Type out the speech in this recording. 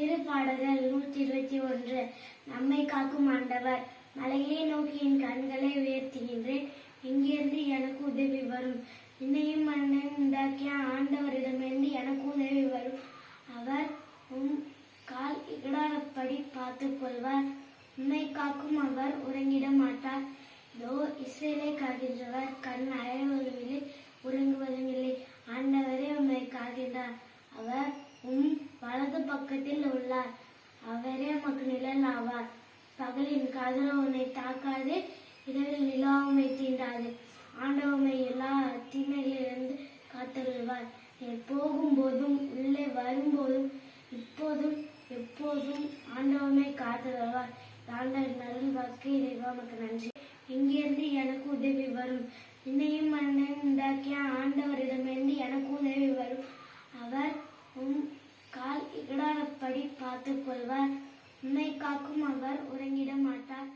திருப்பாடல்கள் 121. நம்மை காக்கும் ஆண்டவர். மலையிலே நோக்கி என் கண்களை உயர்த்துகின்றேன். எங்கிருந்து எனக்கு உதவி வரும்? என்னையும் மண்ணையும் உண்டாக்கிய ஆண்டவரிடமிருந்து எனக்கு உதவி வரும். அவர் உம் கால் இகழாதபடி பார்த்துக் கொள்வார். உம்மை காக்கும் அவர் உறங்கிட மாட்டார். இதோ இஸ்ரேலை காக்கின்றவர் கண் அயர்வதும் இல்லை, உறங்குவதும் இல்லை. ஆண்டவரே உம்மை காக்கின்றார். அவர் வலது பக்கத்தில் உள்ளார். அவரே உமக்கு நிழல் ஆவார். பகலின் கதிரவன் உன்னை தாக்காது, இரவில் நிலா உம்மை தீண்டாது. ஆண்டவரை எல்லா தீமைகளிலிருந்து காத்தருள்வார். நீ போகும்போதும் உள்ளே வரும்போதும் இப்போதும் எப்போதும் ஆண்டவரை காத்தருள்வார். ஆண்டவர் அருள் வாக்கு. இறைவா உமக்கு நன்றி. எங்கிருந்து எனக்கு உதவி வரும்? என்னையும் மண்ணையும் உண்டாக்கிய ஆண்டவரிடமிருந்து எனக்கு உதவி வரும். அவர் கால் இகழாதபடி பார்த்துக் கொள்வார். உம்மை காக்கும் அவர் உறங்கிட மாட்டார்.